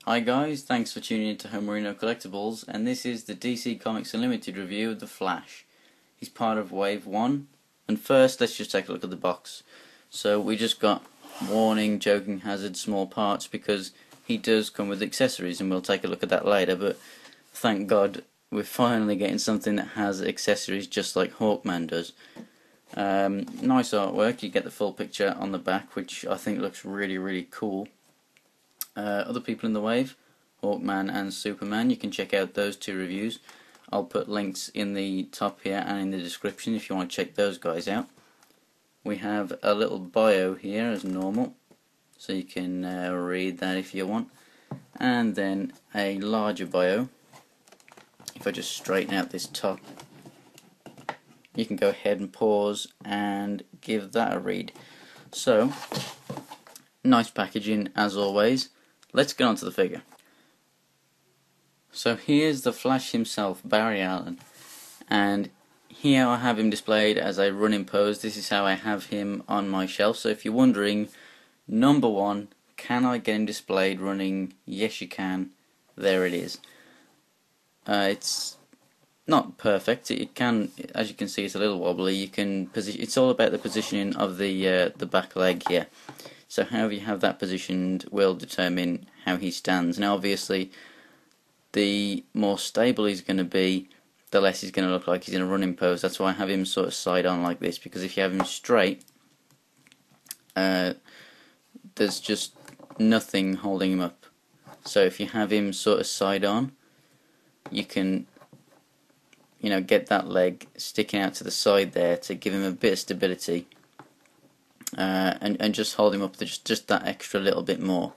Hi guys, thanks for tuning in to Homerino Collectibles, and this is the DC Comics Unlimited review of The Flash. He's part of Wave 1, and first let's just take a look at the box. So we just got warning, joking hazard, small parts, because he does come with accessories, and we'll take a look at that later, but thank God we're finally getting something that has accessories just like Hawkman does. Nice artwork, you get the full picture on the back, which I think looks really cool. Other people in the wave, Hawkman and Superman, you can check out those two reviews. I'll put links in the top here and in the description if you want to check those guys out. We have a little bio here as normal, so you can read that if you want. And then a larger bio. If I just straighten out this top, you can go ahead and pause and give that a read. So, nice packaging as always. Let's get on to the figure. So here's the Flash himself, Barry Allen, and here I have him displayed as a running pose. This is how I have him on my shelf. So if you're wondering, number one, can I get him displayed running? Yes you can. There it is. It's not perfect. It can, as you can see, it's a little wobbly. You can position. It's all about the positioning of the back leg here. So however you have that positioned will determine how he stands. Now obviously the more stable he's going to be, the less he's going to look like he's in a running pose. That's why I have him sort of side on like this, because if you have him straight, there's just nothing holding him up. So if you have him sort of side on, you can, get that leg sticking out to the side there to give him a bit of stability. And just hold him up to just that extra little bit more.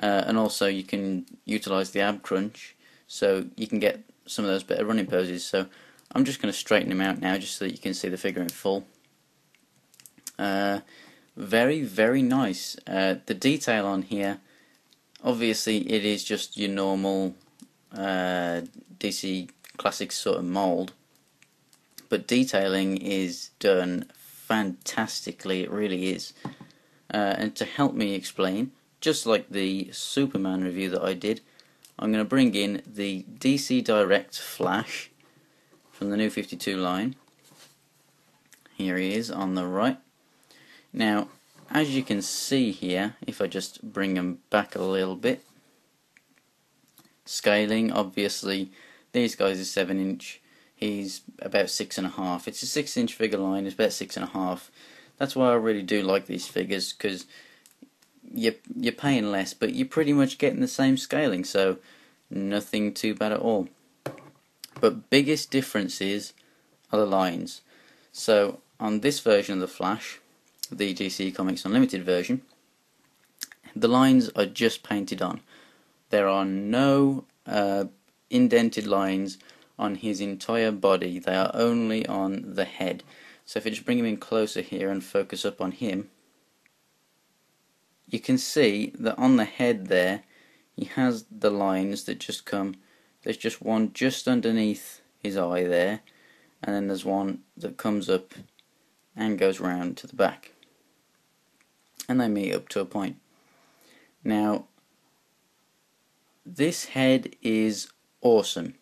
And also you can utilise the ab crunch, so you can get some of those better running poses. So I'm just going to straighten him out now just so that you can see the figure in full. Very nice. The detail on here, obviously it is just your normal DC Classics sort of mould, but detailing is done fantastically, it really is. And to help me explain, just like the Superman review that I did, I'm going to bring in the DC Direct Flash from the New 52 line. Here he is on the right. Now, as you can see here, if I just bring him back a little bit, scaling, obviously these guys are 7-inch. He's about 6.5. It's a 6-inch figure line. It's about 6.5. That's why I really do like these figures, because you're paying less, but you're pretty much getting the same scaling, so nothing too bad at all. But biggest differences are the lines. So on this version of the Flash, the DC Comics Unlimited version, the lines are just painted on. There are no indented lines on his entire body. They are only on the head. So if I just bring him in closer here and focus up on him, you can see that on the head there he has the lines that just come. There's just one just underneath his eye there, and then there's one that comes up and goes round to the back, and they meet up to a point. Now this head is awesome.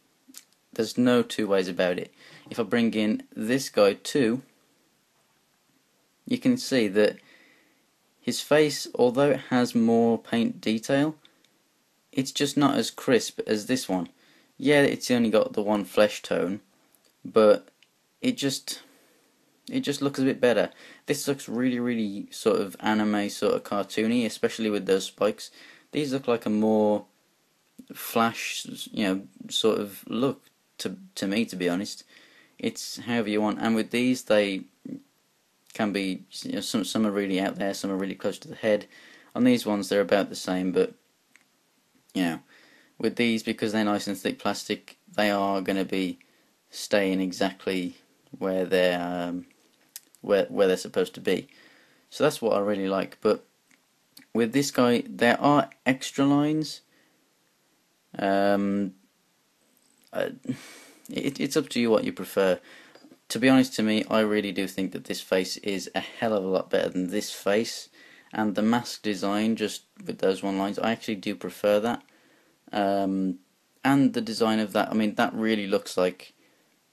There's no two ways about it. If I bring in this guy too, you can see that his face, although it has more paint detail, it's just not as crisp as this one. Yeah, it's only got the one flesh tone, but it just looks a bit better. This looks really sort of anime, sort of cartoony, especially with those spikes. These look like a more Flash, sort of look to me, to be honest. It's however you want, and with these they can be, some are really out there, some are really close to the head. On these ones they're about the same, but with these, because they're nice and thick plastic, they are going to be staying exactly where they're where they're supposed to be. So that's what I really like. But with this guy there are extra lines. It's up to you what you prefer. To be honest, to me, I really do think that this face is a hell of a lot better than this face, and the mask design, just with those one lines, I actually do prefer that. And the design of that, I mean, that really looks like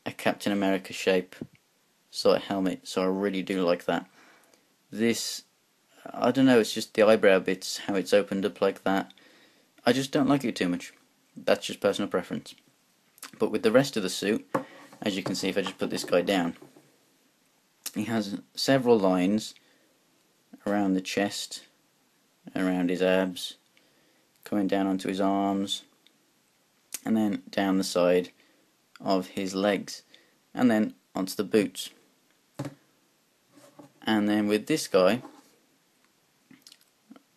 a Captain America shape sort of helmet, so I really do like that. This, I don't know, it's just the eyebrow bits, how it's opened up like that. I just don't like it too much. That's just personal preference. But with the rest of the suit, as you can see if I just put this guy down, he has several lines around the chest, around his abs, coming down onto his arms, and then down the side of his legs, and then onto the boots. And then with this guy,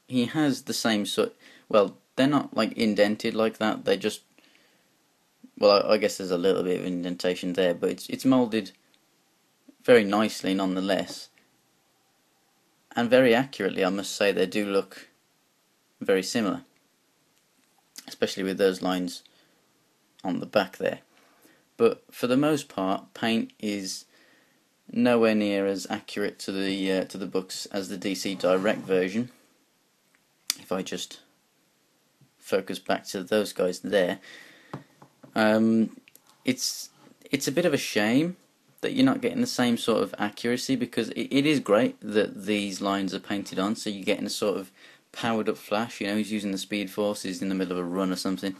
he has the same sort, well, they're not like indented like that, they just, well, I guess there's a little bit of indentation there, but it's moulded very nicely nonetheless, and very accurately. I must say they do look very similar, especially with those lines on the back there. But for the most part, paint is nowhere near as accurate to the books as the DC Direct version. If I just focus back to those guys there, it's a bit of a shame that you're not getting the same sort of accuracy, because it is great that these lines are painted on, so you're getting a sort of powered up Flash. You know, he's using the Speed Force, he's in the middle of a run or something.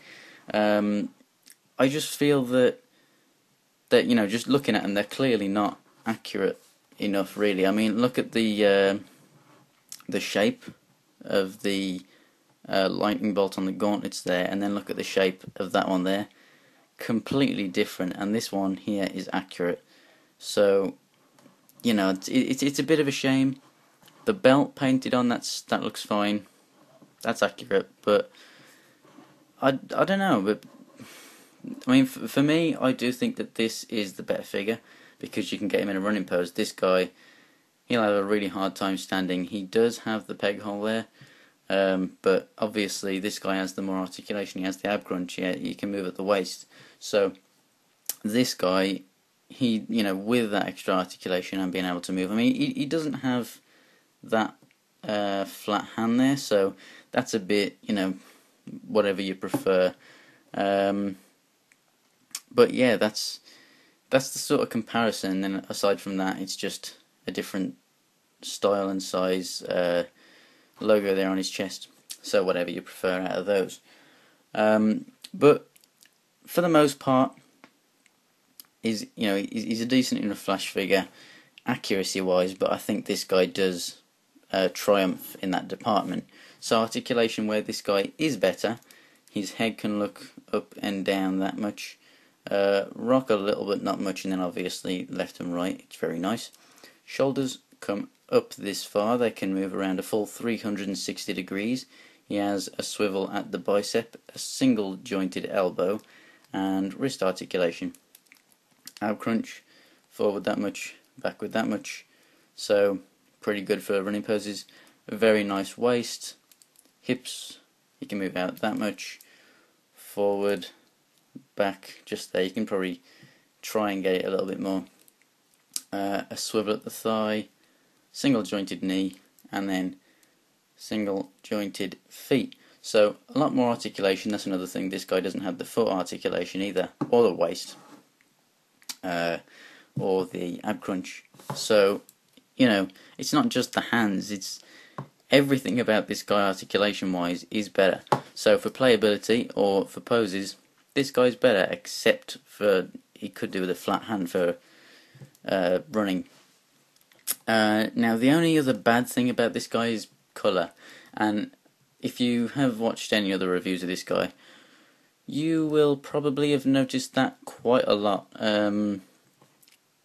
I just feel that you know, just looking at them, they're clearly not accurate enough, really. I mean, look at the shape of the lightning bolt on the gauntlets there, and then look at the shape of that one there. Completely different, and this one here is accurate. So, you know, it's a bit of a shame. The belt painted on, that looks fine. That's accurate, but I don't know. But I mean, for me, I do think that this is the better figure, because you can get him in a running pose. This guy, he'll have a really hard time standing. He does have the peg hole there, but obviously this guy has the more articulation. He has the ab crunch. He can move at the waist. So this guy, he, you know, with that extra articulation and being able to move, I mean, he doesn't have that flat hand there, so that's a bit, you know, whatever you prefer. But yeah, that's the sort of comparison. And aside from that, it's just a different style and size logo there on his chest. So whatever you prefer out of those. But for the most part, he's a decent enough Flash figure, accuracy wise. But I think this guy does triumph in that department. So articulation, where this guy is better, his head can look up and down that much. Rock a little bit, not much, and then obviously left and right, it's very nice. Shoulders come up this far, they can move around a full 360 degrees. He has a swivel at the bicep, a single jointed elbow, and wrist articulation. Ab crunch, forward that much, backward that much, so pretty good for running poses. A very nice waist, hips, you can move out that much, forward, back, just there. You can probably try and get it a little bit more. A swivel at the thigh, single jointed knee, and then single jointed feet. So a lot more articulation. That's another thing. This guy doesn't have the foot articulation either, or the waist, or the ab crunch. So, you know, it's not just the hands, it's everything about this guy articulation wise is better. So for playability or for poses, this guy's better, except for he could do with a flat hand for running. Now the only other bad thing about this guy is colour, and if you have watched any other reviews of this guy, you will probably have noticed that quite a lot.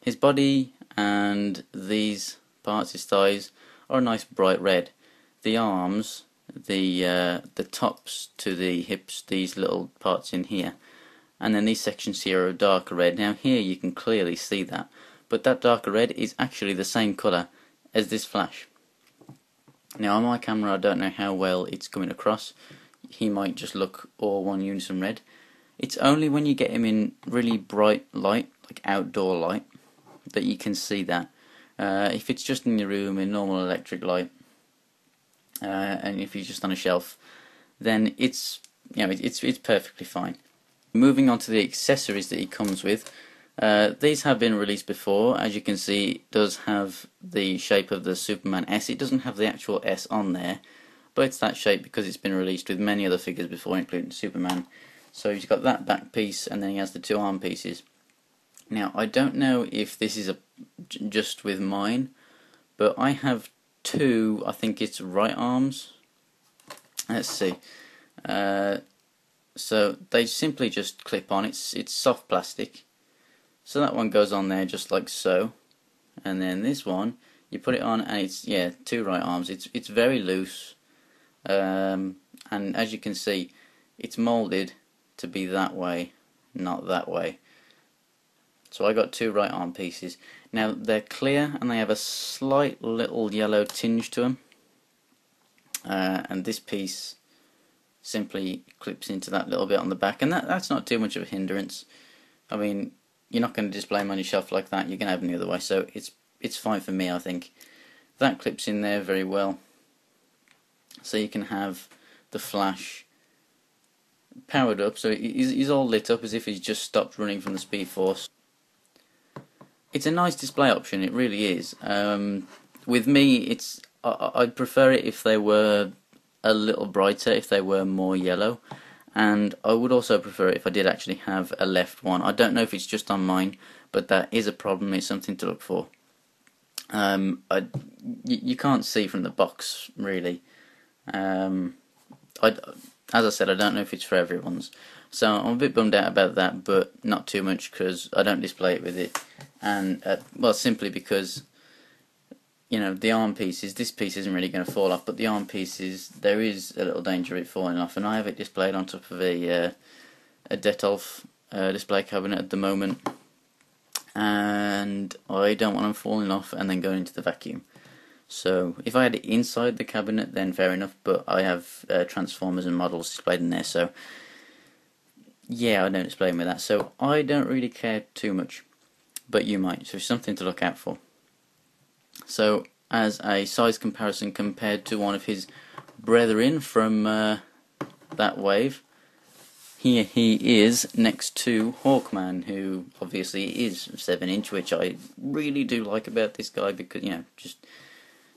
His body and these parts, his thighs, are a nice bright red. The arms, the tops to the hips, these little parts in here, and then these sections here are a darker red. Now here you can clearly see that, but that darker red is actually the same colour as this Flash. Now on my camera I don't know how well it's coming across. He might just look all one unison red. It's only when you get him in really bright light, like outdoor light, that you can see that. If it's just in your room in normal electric light, and if he's just on a shelf, then it's you know, it's perfectly fine. Moving on to the accessories that he comes with. These have been released before. As you can see, it does have the shape of the Superman S. It doesn't have the actual S on there, but it's that shape because it's been released with many other figures before, including Superman. So he's got that back piece, and then he has the two arm pieces. Now, I don't know if this is just with mine, but I have two, I think it's right arms. Let's see. So they simply just clip on. It's soft plastic. So that one goes on there just like so. And then this one, you put it on and it's, yeah, two right arms. It's very loose. And as you can see, it's molded to be that way, not that way. So I got two right arm pieces. Now they're clear and they have a slight little yellow tinge to them. And this piece simply clips into that little bit on the back, and that's not too much of a hindrance. I mean, you're not going to display them on your shelf like that. You're going to have them the other way, so it's fine for me, I think. That clips in there very well. So you can have the Flash powered up, so he's all lit up as if he's just stopped running from the Speed Force. It's a nice display option, it really is. With me, I'd prefer it if they were a little brighter, if they were more yellow, and I would also prefer it if I did actually have a left one. I don't know if it's just on mine, but that is a problem. It's something to look for. You can't see from the box really. As I said, I don't know if it's for everyone's, so I'm a bit bummed out about that, but not too much because I don't display it with it, and well, simply because, you know, the arm pieces, this piece isn't really going to fall off, but the arm pieces, there is a little danger of it falling off, and I have it displayed on top of a Detolf display cabinet at the moment, and I don't want them falling off and then going into the vacuum. So if I had it inside the cabinet, then fair enough, but I have Transformers and models displayed in there, so yeah, I don't display them with that, so I don't really care too much, but you might, so it's something to look out for. So, as a size comparison compared to one of his brethren from that wave, here he is next to Hawkman, who obviously is 7-inch, which I really do like about this guy because, you know, just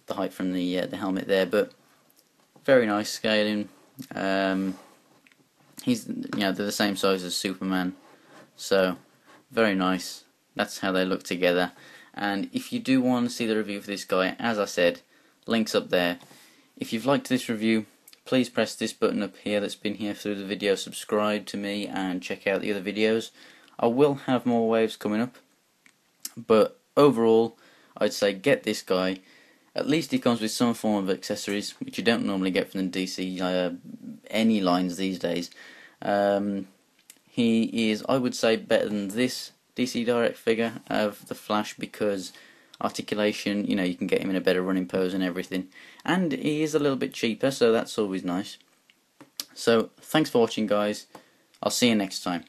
the height from the helmet there, but very nice scaling. He's, you know, they're the same size as Superman, so very nice. That's how they look together. And if you do want to see the review for this guy, as I said, links up there. If you've liked this review, please press this button up here that's been here through the video, subscribe to me and check out the other videos. I will have more waves coming up, but overall I'd say get this guy. At least he comes with some form of accessories, which you don't normally get from the DC any lines these days. He is, I would say, better than this DC Direct figure of the Flash because articulation, you know, you can get him in a better running pose and everything. And he is a little bit cheaper, so that's always nice. So, thanks for watching, guys. I'll see you next time.